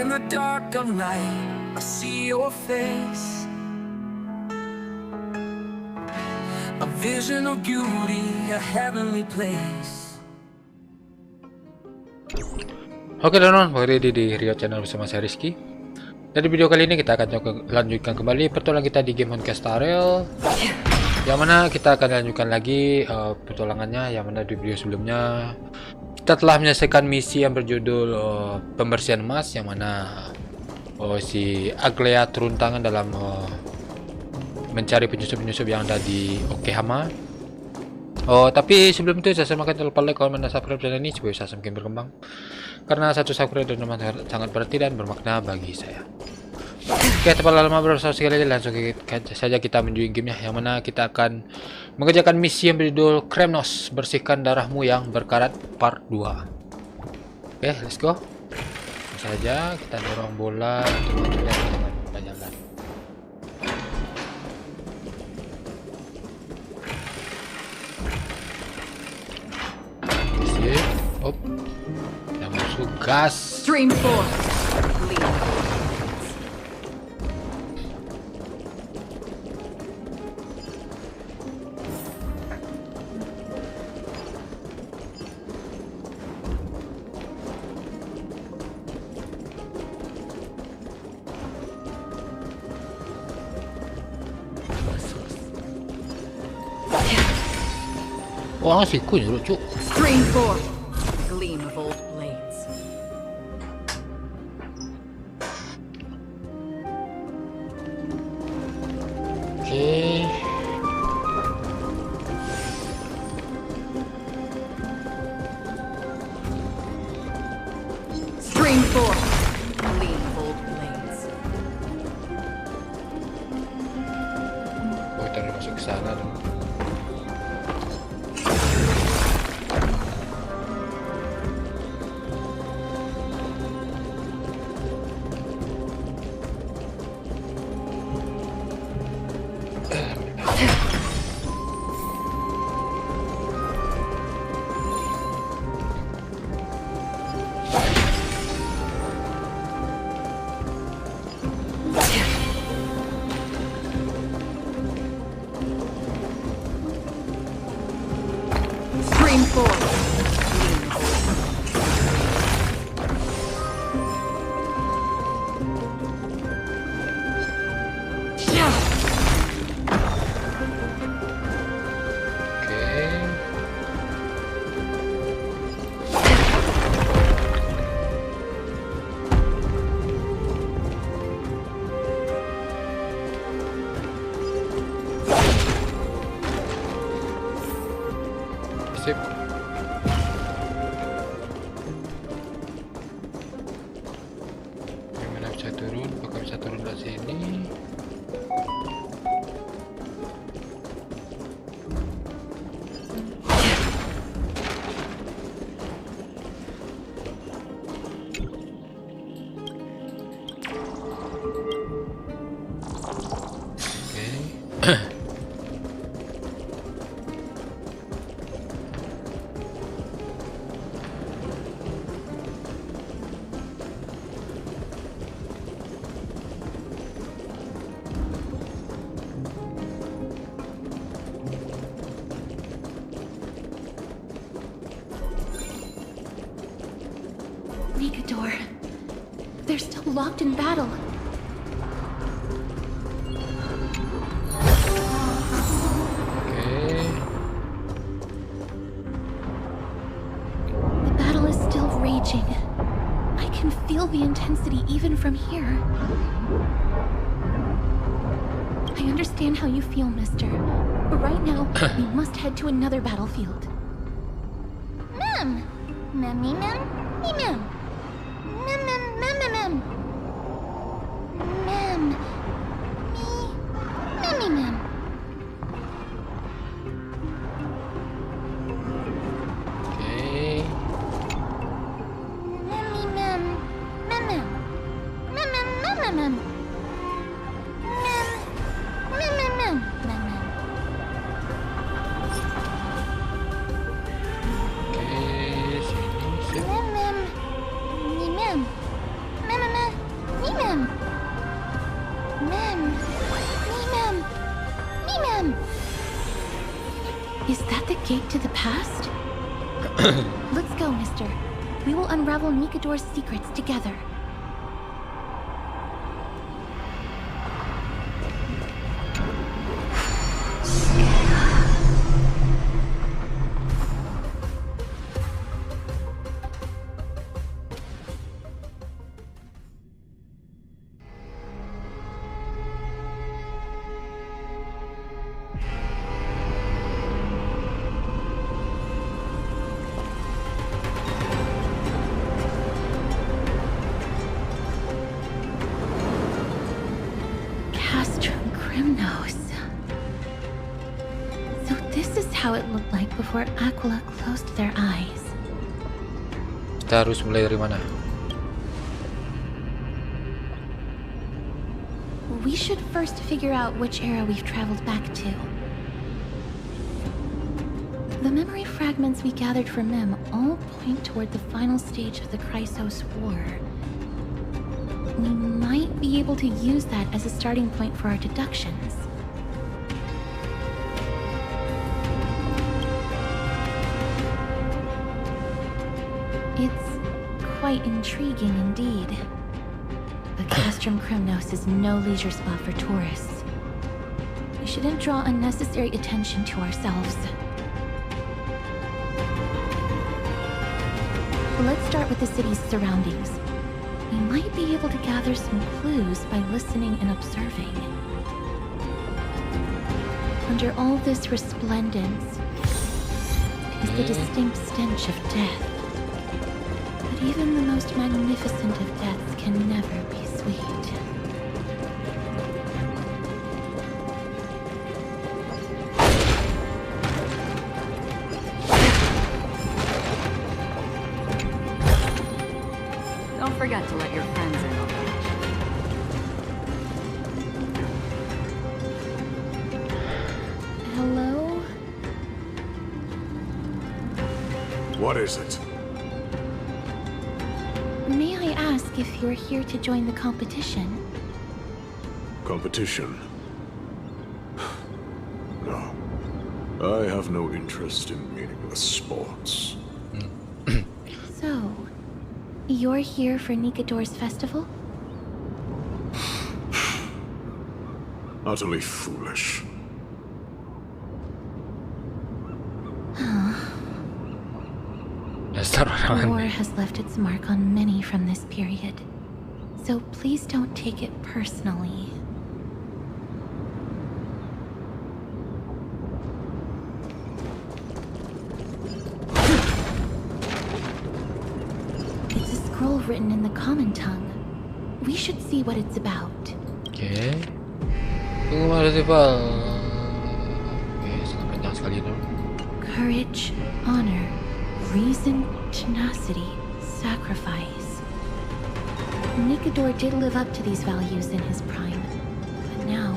In the dark of night, I see your face. A vision of beauty, a heavenly place. Oke teman-teman, balik lagi di Rio Channel bersama saya Rizky. Dan di video kali ini kita akan lanjutkan kembali petualangan kita di game Honkai, yang mana kita akan lanjutkan lagi petualangannya, yang mana di video sebelumnya kita telah menyelesaikan misi yang berjudul pembersihan emas, yang mana si Aglea turun tangan dalam mencari penyusup-penyusup yang ada di Okehama. Tapi sebelum itu saya semakin lupa like, comment, dan subscribe channel ini supaya saya semakin berkembang, karena satu subscribe dan sangat berarti dan bermakna bagi saya. Oke, tanpa lama berasa sekali langsung saja kita menuju gamenya, yang mana kita akan mengerjakan misi yang berjudul Kremnos, bersihkan darahmu yang berkarat part 2. Oke, let's go. Saja kita dorong bola untuk kita jalan. Sip, op. Yang musuh gas. Stream 4. Wah, siku nyuruh cuk. Stream 4. Gleam of old blades. Oke. Stream 4. Gleam of old blades. Oh, kita udah masuk ke sana dong. Stream 4. Sip. Gimana bisa turun? Apakah bisa turun dari sini? Oke. Door. They're still locked in battle. Okay. The battle is still raging. I can feel the intensity even from here. I understand how you feel, mister. But right now, we must head to another battlefield. Ma'am! Mammy, ma'am? Me, ma'am. escape to the past? Let's go, mister. We will unravel Nikador's secrets together. Kremnos. So this is how it looked like before Aquila closed their eyes. Kita harus mulai dari mana? We should first figure out which era we've traveled back to. The memory fragments we gathered from them all point toward the final stage of the Chrysos War. We might be able to use that as a starting point for our deductions. It's quite intriguing indeed. But Castrum Kremnos is no leisure spot for tourists. We shouldn't draw unnecessary attention to ourselves. Let's start with the city's surroundings. We might be able to gather some clues by listening and observing. Under all this resplendence is the distinct stench of death. But even the most magnificent of deaths can never be sweet. Don't forget to let your friends in on that. Hello? What is it? May I ask if you're here to join the competition? Competition? No. I have no interest in meaningless sports. So, you're here for Nikador's festival? Utterly foolish. Dasar orang War aneh. has left its mark on many from this period. So please don't take it personally. It's a scroll written in the common tongue. We should see what it's about. Oke. Tunggu mana rival. Oke, sangat panjang sekali itu. Courage, honor, reason, tenacity, sacrifice. Nikador did live up to these values in his prime, but now...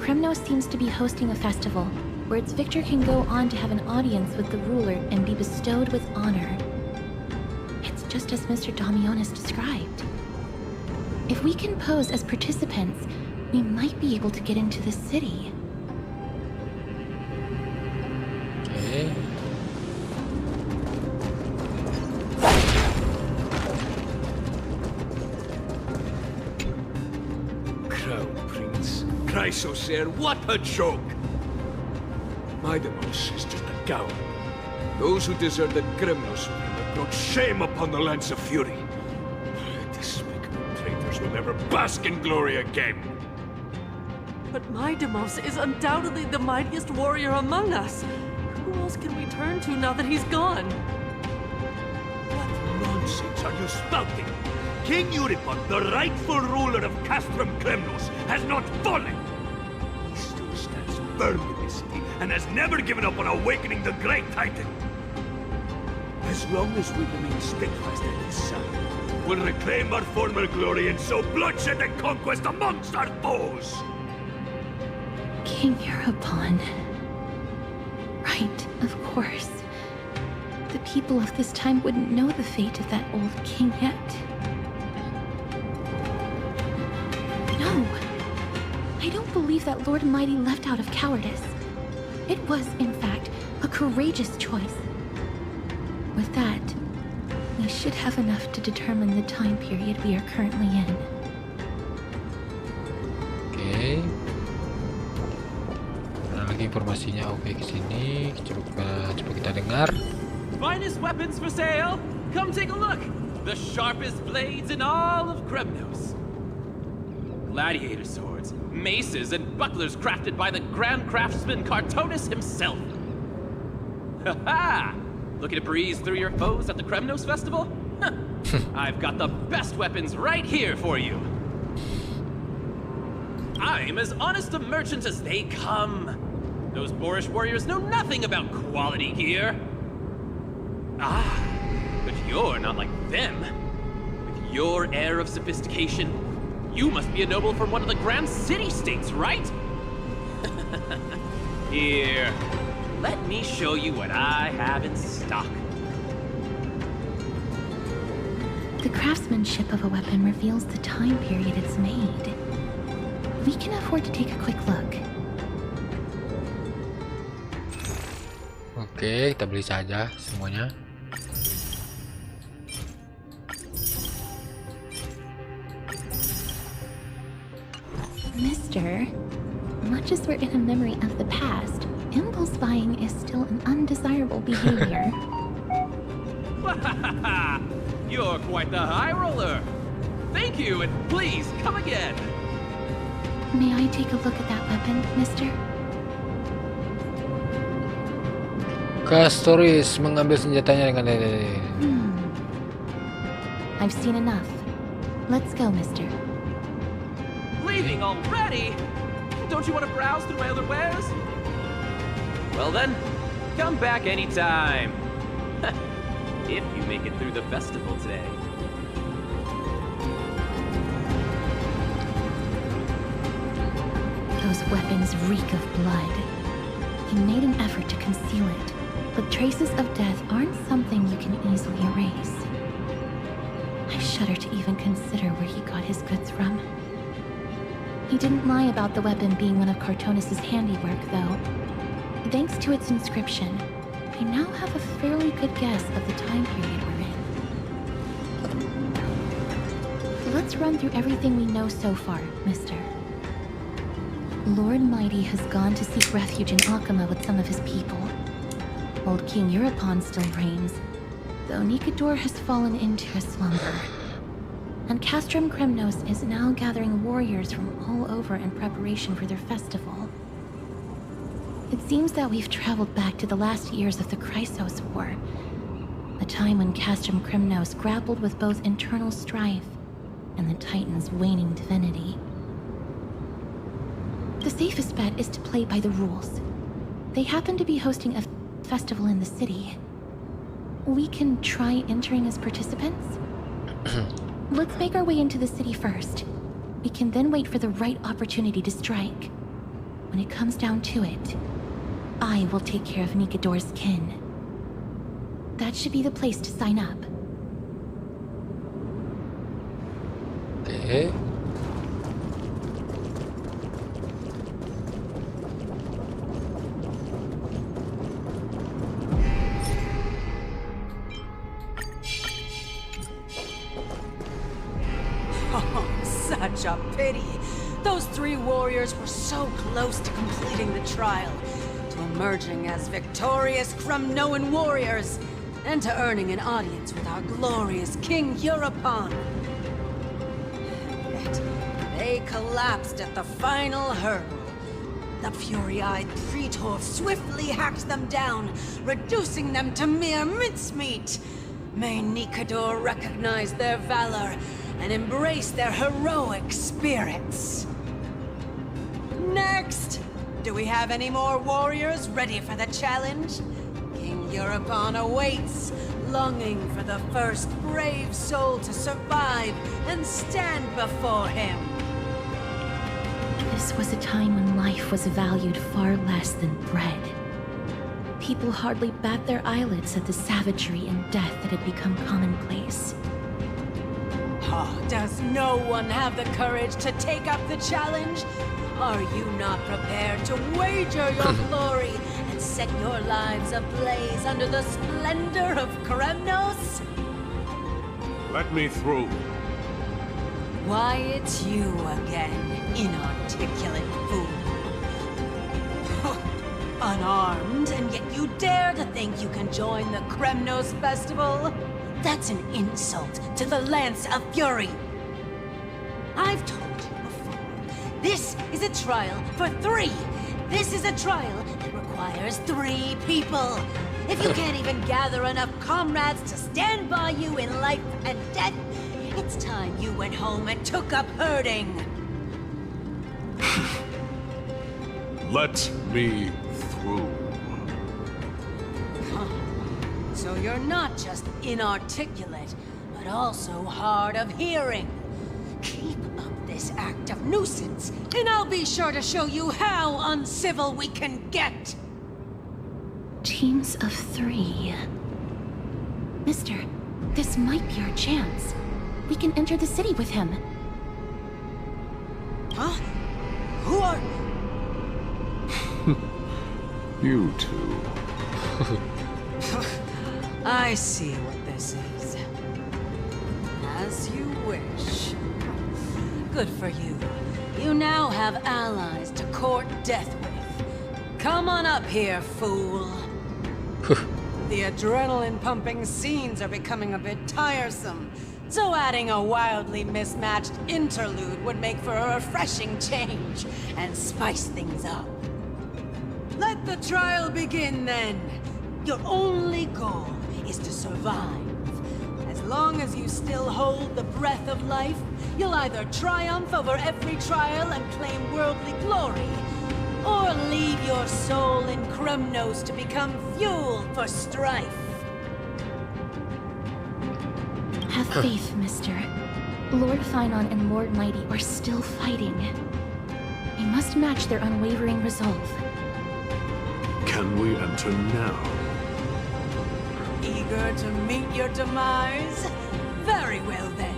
Kremnos seems to be hosting a festival where its victor can go on to have an audience with the ruler and be bestowed with honor. It's just as Mr. Damionis described. If we can pose as participants, we might be able to get into the city. Oke. Crown Prince. Chrysosaur, what a joke! Maidemos is just a coward. Those who deserted Kremnos have brought shame upon the lands of fury. Despicable traitors will never bask in glory again. But Maidemos is undoubtedly the mightiest warrior among us. Who else can we turn to now that he's gone? What nonsense are you spouting? King Euripon, the rightful ruler of Castrum Kremnos, has not fallen. He still stands firm in this city and has never given up on awakening the great titan. As long as we remain steadfast at his side, we'll reclaim our former glory and sow bloodshed and conquest amongst our foes. King Euripon. Right, of course. The people of this time wouldn't know the fate of that old king yet. No! I don't believe that Lord Mighty left out of cowardice. It was, in fact, courageous choice. With that, we should have enough to determine the time period we are currently in. Oke. Ada lagi informasinya. Oke, ke sini. Coba kita dengar. Finest weapons for sale. Come take a look. The sharpest blades in all of Kremnos. Gladiator swords, maces, and bucklers crafted by the grand craftsman Cartonis himself. Ha-ha! Looking to breeze through your foes at the Kremnos festival? I've got the best weapons right here for you. I'm as honest a merchant as they come. Those boorish warriors know nothing about quality gear. Ah, but you're not like them. With your air of sophistication, you must be a noble from one of the grand city-states, right? Here, let me show you what I have in stock. The craftsmanship of a weapon reveals the time period it's made. We can afford to take a quick look. Oke, kita beli saja semuanya. Mister, much as we're in a memory of the past, impulse buying is still an undesirable behavior. You're quite the high roller. Thank you, and please come again. May I take a look at that weapon, mister? Kastoris mengambil senjatanya dengan I've seen enough. Let's go, mister. Leaving already? Don't you want to browse through my other wares? Well then, come back anytime. If you make it through the festival today. Those weapons reek of blood. He made an effort to conceal it, but traces of death aren't something you can easily erase. I shudder to even consider where he got his goods from. He didn't lie about the weapon being one of Cartonis' handiwork, though. Thanks to its inscription, I now have a fairly good guess of the time period we're in. Let's run through everything we know so far, mister. Lord Mighty has gone to seek refuge in Akama with some of his people. Old King Euripon still reigns, though Nikador has fallen into a slumber. And Castrum Kremnos is now gathering warriors from all over in preparation for their festival. It seems that we've traveled back to the last years of the Chrysos War, a time when Castrum Kremnos grappled with both internal strife and the Titan's waning divinity. The safest bet is to play by the rules. They happen to be hosting a festival in the city. We can try entering as participants? Let's make our way into the city first. We can then wait for the right opportunity to strike. When it comes down to it, I will take care of Nikador's kin. That should be the place to sign up. Oke. Such a pity. Those three warriors were so close to completing the trial, to emerging as victorious Kremnoan warriors, and to earning an audience with our glorious King Euripon. Yet, they collapsed at the final hurdle. The fury-eyed Praetor swiftly hacked them down, reducing them to mere mincemeat. May Nikador recognize their valor and embrace their heroic spirits. Next! Do we have any more warriors ready for the challenge? King Euripon awaits, longing for the first brave soul to survive and stand before him. This was a time when life was valued far less than bread. People hardly bat their eyelids at the savagery and death that had become commonplace. Oh, does no one have the courage to take up the challenge? Are you not prepared to wager your glory and and set your lives ablaze under the splendor of Kremnos? Let me through. Why, it's you again, inarticulate fool. Unarmed, and yet you dare to think you can join the Kremnos festival? That's an insult to the Lance of Fury. I've told you before, this is a trial for 3. This is a trial that requires 3 people. If you can't even gather enough comrades to stand by you in life and death, it's time you went home and took up herding. Let me through. So you're not just inarticulate, but also hard of hearing. Keep up this act of nuisance, and I'll be sure to show you how uncivil we can get. Teams of 3. Mister, this might be our chance. We can enter the city with him. Huh? Who are... You two. I see what this is. As you wish. Good for you. You now have allies to court death with. Come on up here, fool. The adrenaline-pumping scenes are becoming a bit tiresome, so adding a wildly mismatched interlude would make for a refreshing change and spice things up. Let the trial begin, then. Your only goal is to survive. As long as you still hold the breath of life, you'll either triumph over every trial and claim worldly glory, or leave your soul in Kremnos to become fuel for strife. Have faith, mister. Lord Finon and Lord Mighty are still fighting. We must match their unwavering resolve. Can we enter now? Eager to meet your demise? Very well then.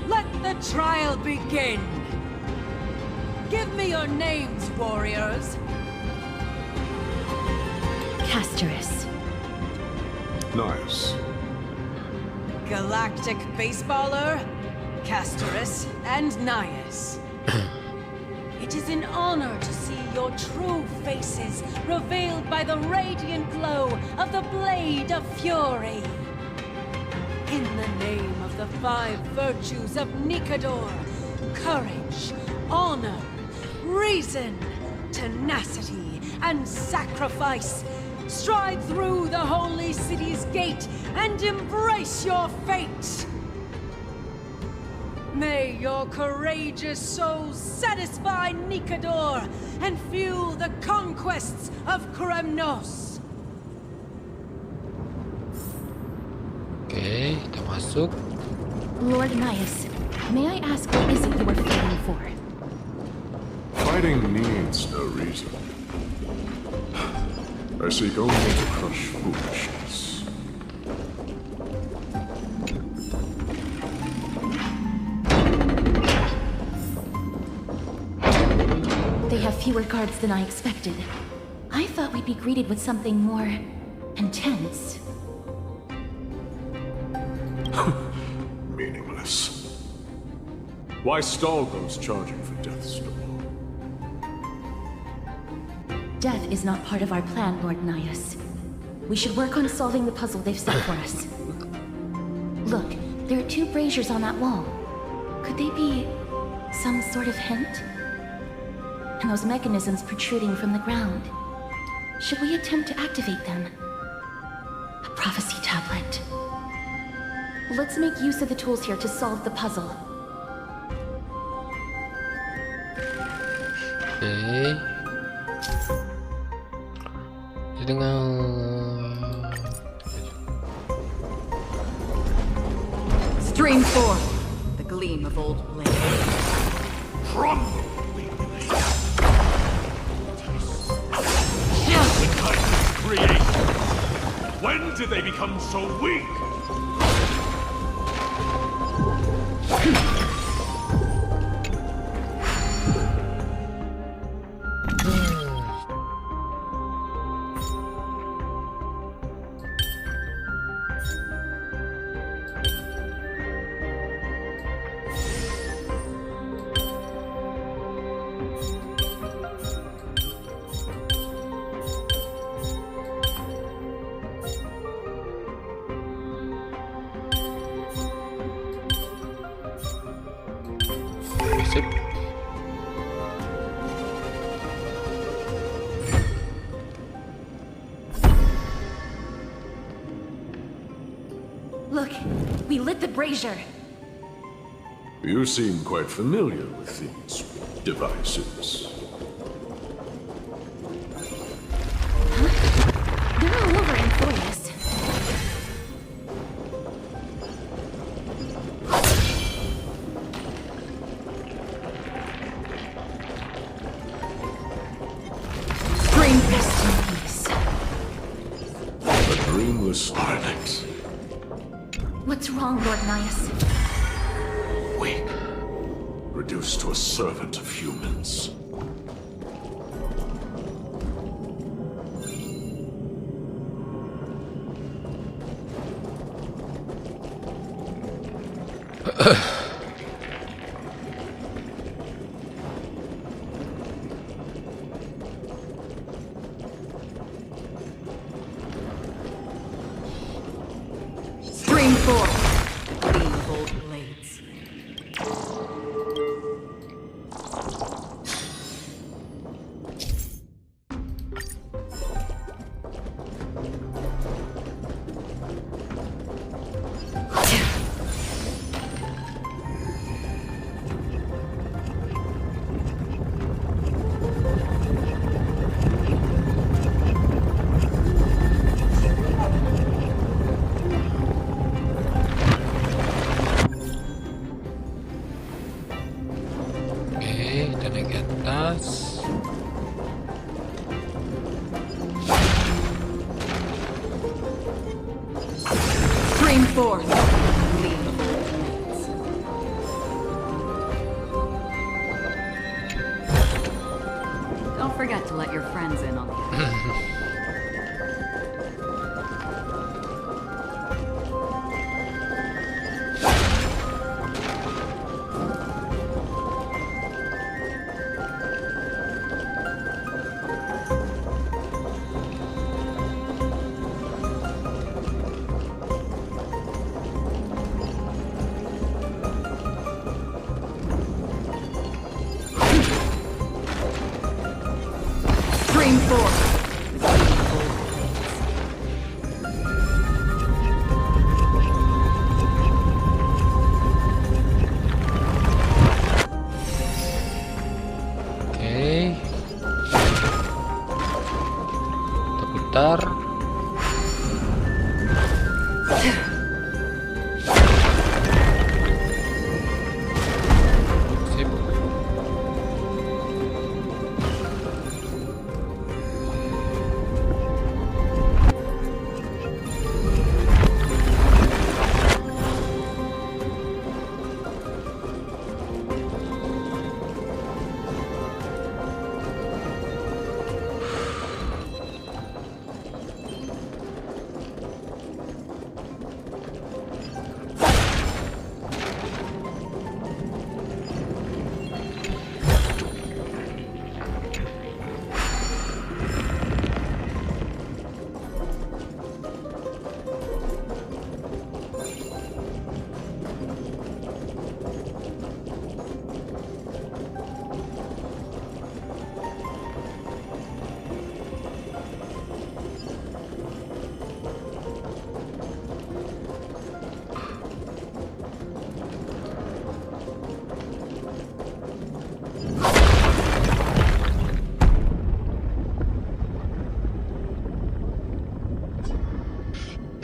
Let the trial begin. Give me your names, warriors. Castorus. Nice. Galactic baseballer, Castorus, and Nias. It is an honor to see your true faces revealed by the radiant glow of the Blade of Fury. In the name of the 5 virtues of Nikador, courage, honor, reason, tenacity, and sacrifice, stride through the holy city's gate and embrace your fate. May your courageous souls satisfy Nikador and fuel the conquests of Kremnos. Oke, kita masuk. Lord Nias, may I ask what is it you are fighting for? Fighting needs no reason. I seek only to crush foolishness. They have fewer guards than I expected. I thought we'd be greeted with something more intense. Meaningless. Why stall those charging for death's door? Death is not part of our plan, Lord Nias. We should work on solving the puzzle they've set for us. Look, there are 2 braziers on that wall. Could they be some sort of hint? And those mechanisms protruding from the ground. Should we attempt to activate them? A prophecy tablet. Let's make use of the tools here to solve the puzzle. Oke. Jadi dengan Stream forth the gleam of old blades. Crumble, weakling. The Titans create. When did they become so weak? Sip. Look, we lit the brazier. You seem quite familiar with these devices. They're all over Employus. Bring rest in peace. A dreamless planet. What's wrong, Lord Nias? Weak. Reduced to a servant of humans. Stream 4. Clean gold blades. Oke, kita naik ke atas. Stream 4. Clean gold blades. Don't forget to let your friends in on the Stream 4. Oke. Kita putar. Sip.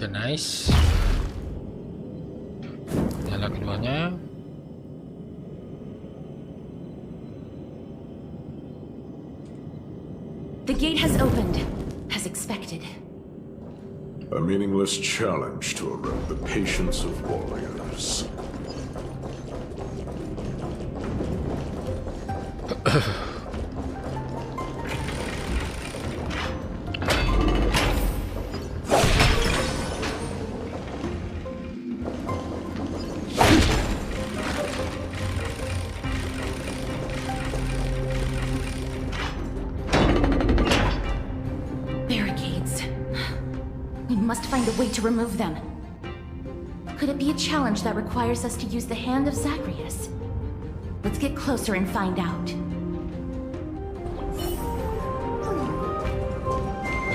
Oke, nice. Nyala keduanya. The gate has opened, as expected. A meaningless challenge to erode the patience of warriors. Barricades. We must find a way to remove them. Could it be a challenge that requires us to use the hand of Zagreus? Let's get closer and find out.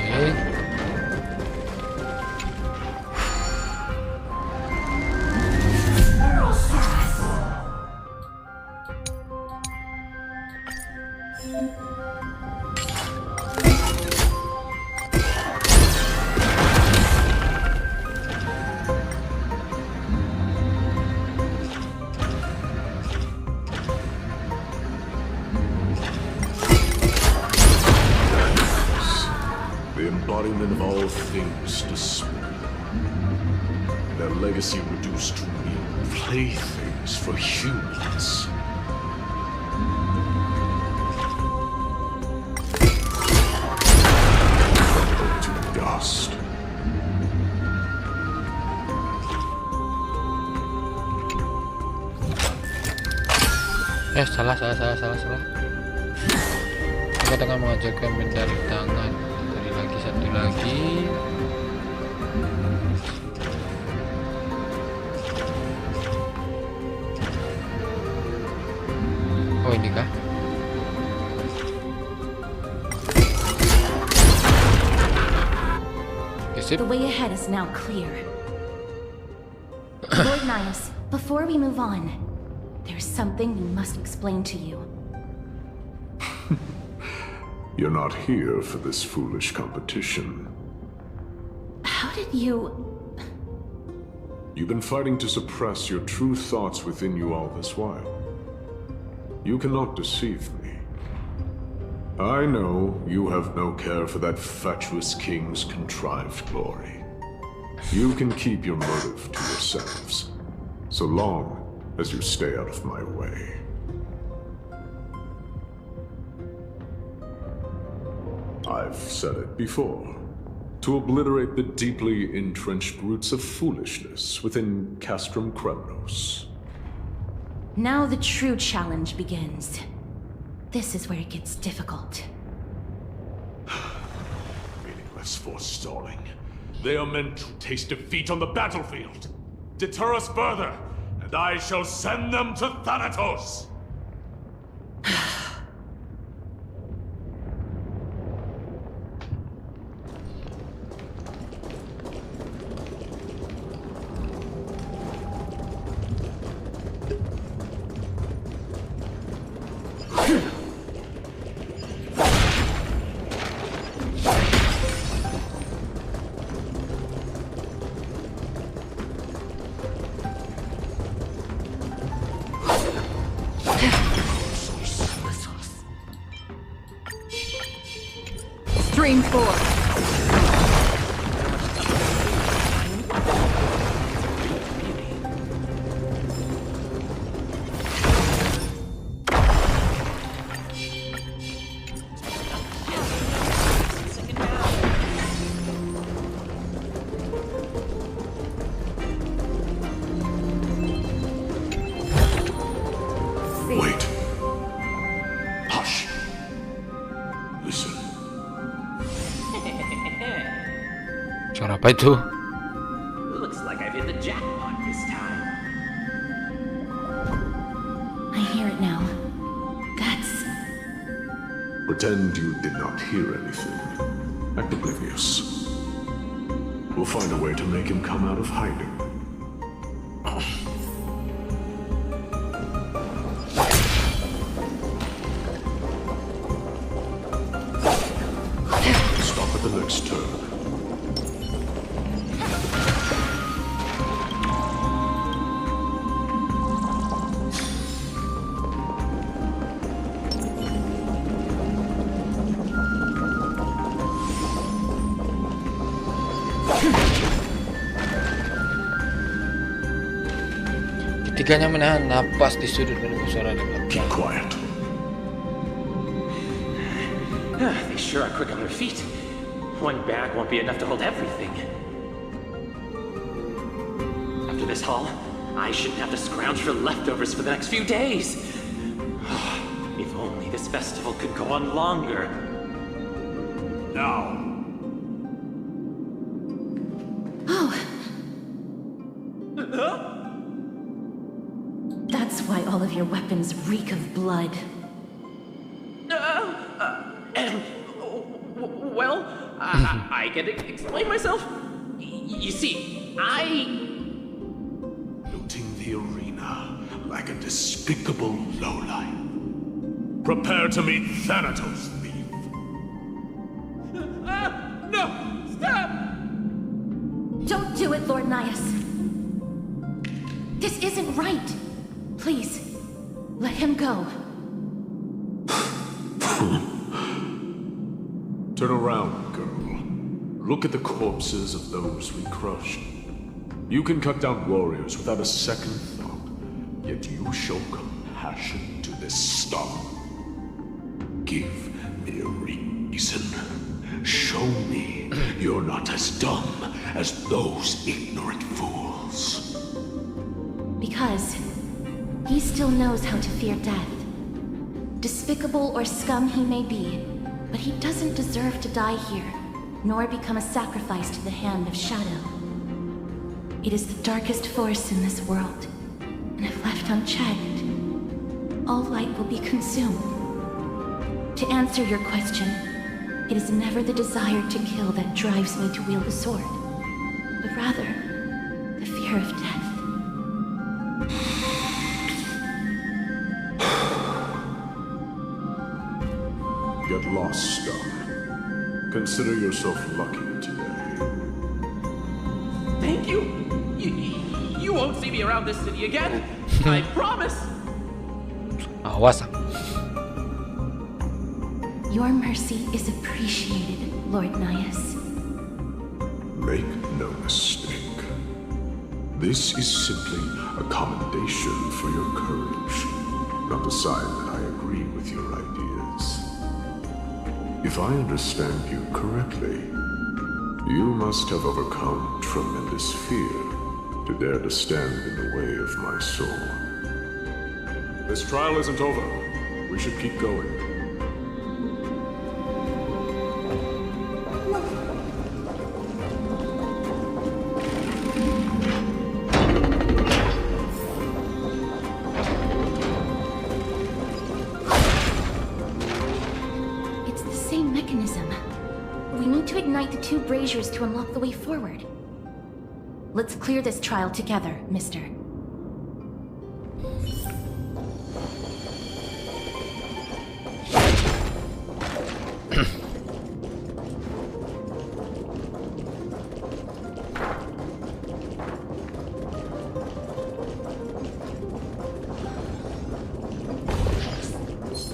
Oke. The embodiment of all things despair. Their legacy reduced to mere playthings for humans. Crumbled to dust. Salah. Aku tengah mengajarkan mencari tangan. Satu lagi. Oh, ini kah? Is it? The way ahead is now clear. Lord Nias, before we move on, there's something we must explain to you. You're not here for this foolish competition. How did you... You've been fighting to suppress your true thoughts within you all this while. You cannot deceive me. I know you have no care for that fatuous king's contrived glory. You can keep your motive to yourselves, so long as you stay out of my way. I've said it before. To obliterate the deeply entrenched roots of foolishness within Castrum Kremnos. Now the true challenge begins. This is where it gets difficult. Meaningless forestalling. They are meant to taste defeat on the battlefield. Deter us further, and I shall send them to Thanatos! Stream 4. Wait. Hush. Listen. Suara apa itu? Looks like I've hit the jackpot this time. I hear it now. That's... Pretend you did not hear anything. Act oblivious. We'll find a way to make him come out of hiding. Stop at the next turn. Ketiganya menahan napas di sudut menunggu suara di belakang. Keep quiet. They sure are quick on their feet. One bag won't be enough to hold everything. After this haul, I shouldn't have to scrounge for leftovers for the next few days. If only this festival could go on longer. Now. Oh, That's why all of your weapons reek of blood. Well, I can explain myself. You see, Looting the arena like a despicable lowlife. Prepare to meet Thanatos, thief. No! Stop! Don't do it, Lord Nias. This isn't right. Please, let him go. Turn around, girl. Look at the corpses of those we crushed. You can cut down warriors without a second thought, yet you show compassion to this scum. Give me a reason. Show me you're not as dumb as those ignorant fools. Because he still knows how to fear death. Despicable or scum he may be, but he doesn't deserve to die here, nor become a sacrifice to the hand of Shadow. It is the darkest force in this world, and if left unchecked, all light will be consumed. To answer your question, it is never the desire to kill that drives me to wield a sword, but rather the fear of death. Get lost, scum. Consider yourself lucky today. Thank you. You won't see me around this city again. I promise. Awas. Your mercy is appreciated, Lord Nias. Make no mistake. This is simply a commendation for your courage, not a sign that I agree with your ideas. If I understand you correctly, you must have overcome tremendous fear to dare to stand in the way of my soul. This trial isn't over. We should keep going. It's the same mechanism. We need to ignite the two braziers to unlock the way forward. Let's clear this trial together, mister.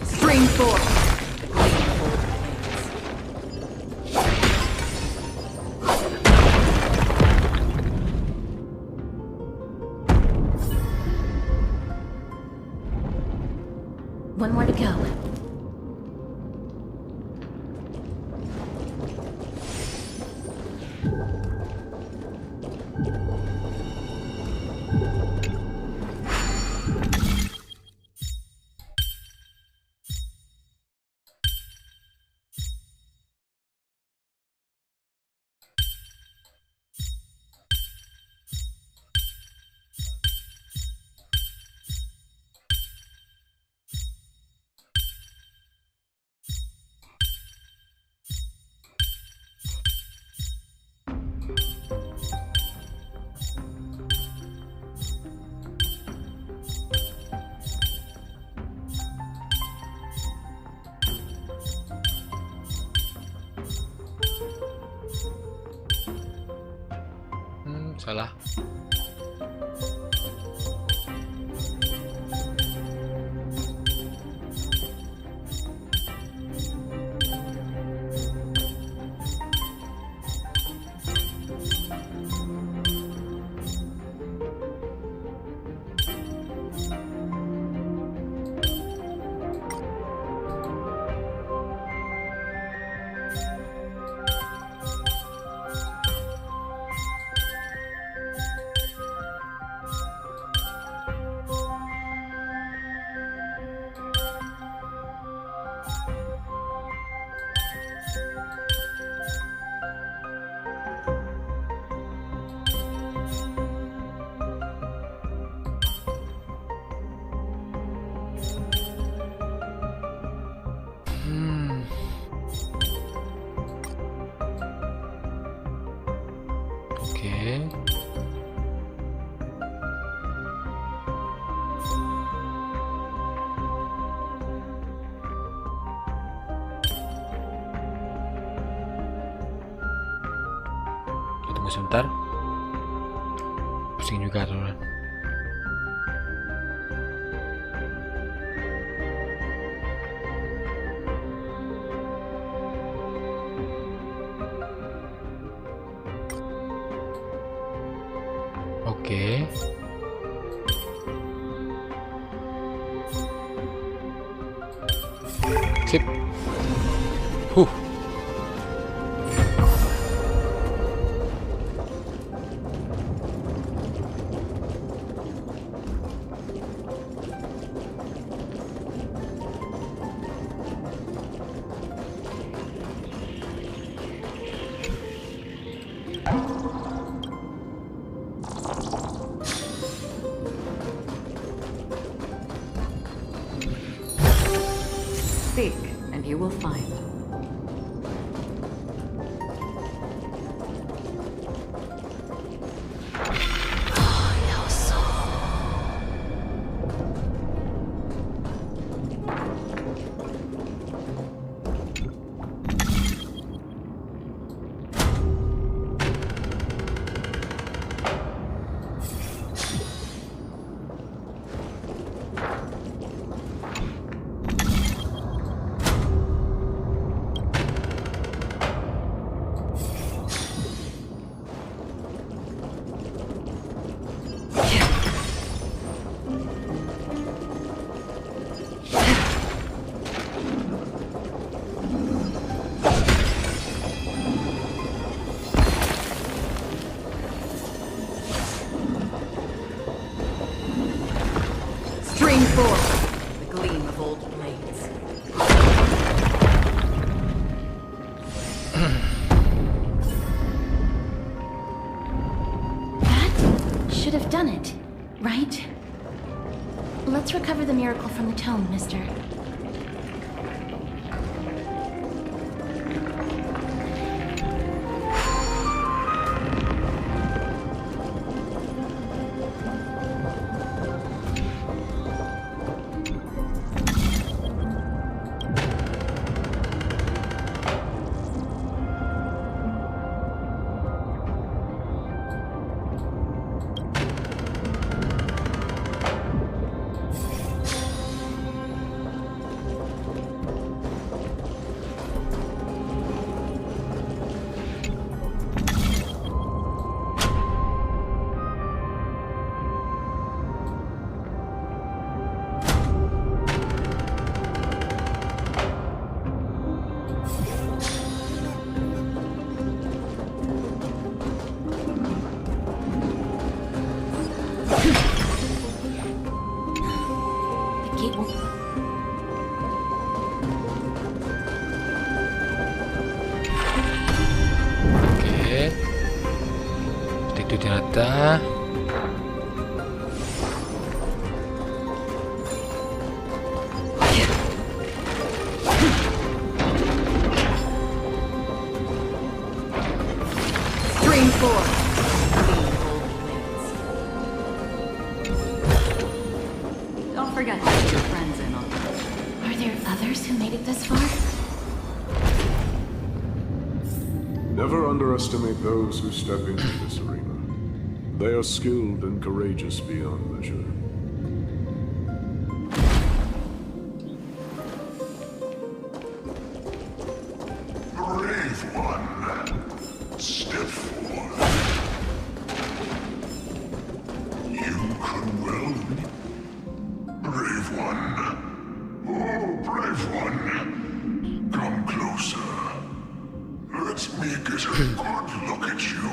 Spring forth. One more to go. Salah. tunggu sebentar. Pusing juga teman. Oke. Sip. Seek, and you will find. Stream forth, the gleam of old blades. That should have done it, right? Let's recover the miracle from the tome, mister. Itu ternyata Stream forth. Don't forget to get your friends in on this. Are there others who made it this far? Never underestimate those who step into this arena. They are skilled and courageous beyond measure. Brave one, step forward. You could well. Brave one. Oh, brave one. Come closer. Let me get a good look at you.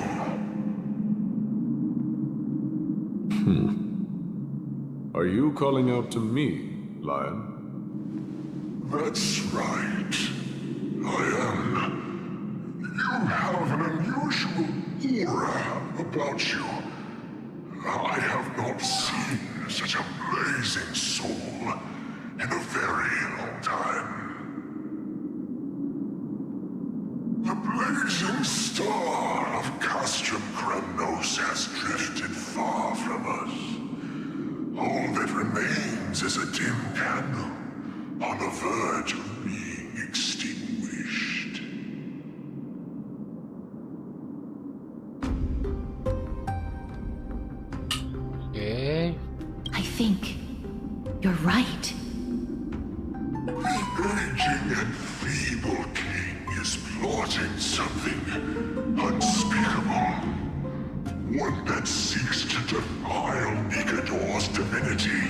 Are you calling out to me, Lion? That's right. I am. You have an unusual aura about you. I have not seen such a blazing soul in a very long time. The blazing star of Kremnos has drifted far from us. All that remains is a dim candle on the verge of being extinguished. right. The aging and feeble king is plotting something unspeakable. One that seeks to defile Nikador's divinity,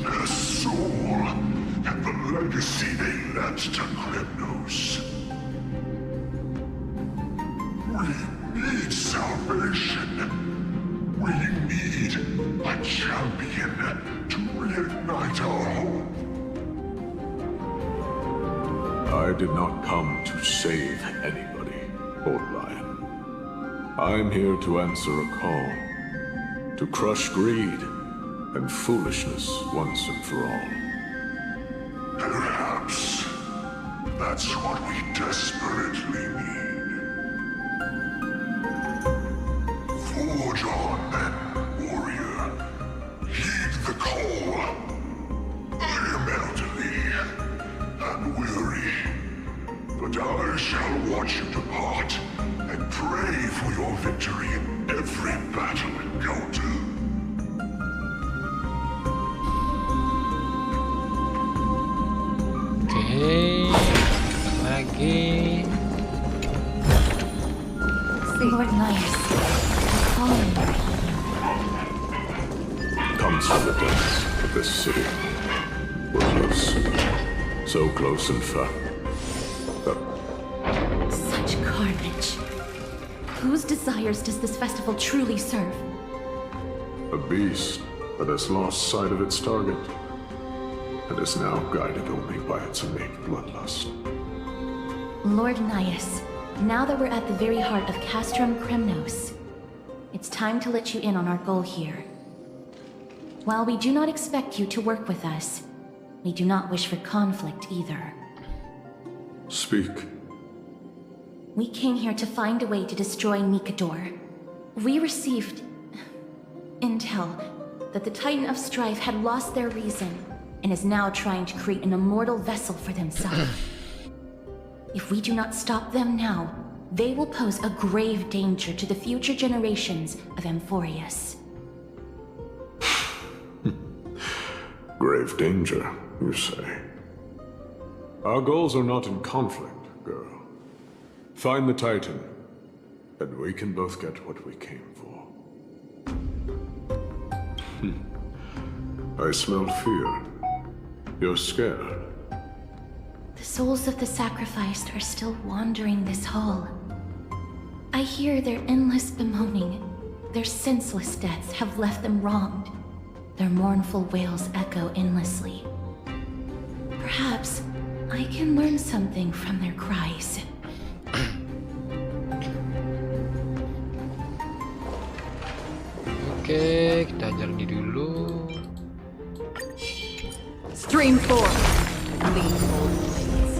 their soul, and the legacy they left to Kremnos. We need salvation. We need a champion to reignite our hope. I did not come to save anybody, Old Lion. I'm here to answer a call. To crush greed and foolishness once and for all. Perhaps that's what we desperately need. Forge on then, warrior. Heed the call. I am elderly and weary, but I shall watch you depart and pray for your victory in every battle encounter. Oke, lagi. Lord Nice, calling. Comes from the depths of this city. We're close. So close, in fact. that Such carnage. Whose desires does this festival truly serve? a beast that has lost sight of its target and is now guided only by its innate bloodlust. Lord Nias, now that we're at the very heart of Castrum Kremnos, it's time to let you in on our goal here. While we do not expect you to work with us, we do not wish for conflict either. Speak. We came here to find a way to destroy Nikador. We received intel that the Titan of Strife had lost their reason and is now trying to create an immortal vessel for themselves. If we do not stop them now, they will pose a grave danger to the future generations of Amphorius. Grave danger, you say. Our goals are not in conflict, girl. Find the Titan, and we can both get what we came for. I smell fear. You're scared. The souls of the sacrificed are still wandering this hall. I hear their endless bemoaning. Their senseless deaths have left them wronged. Their mournful wails echo endlessly. Perhaps I can learn something from their cries. Oke, kita jalani dulu. Stream 4. Lead old blades.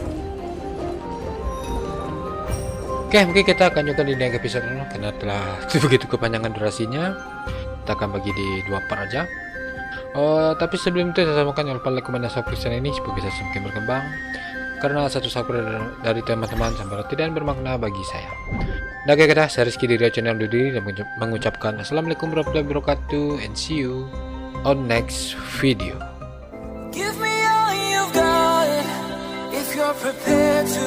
Oke, mungkin kita akan juga di next episode ini karena telah begitu kepanjangan durasinya. Kita akan bagi di 2 part aja. Tapi sebelum itu saya sampaikan jangan lupa like, komen, dan subscribe channel ini supaya bisa semakin berkembang. Karena satu subscribe dari teman-teman sampai tidak bermakna bagi saya. Nah, oke, saya Rizky dari channel Dudi dan mengucapkan assalamualaikum warahmatullahi wabarakatuh and see you on next video. Give me all you've got if you're prepared to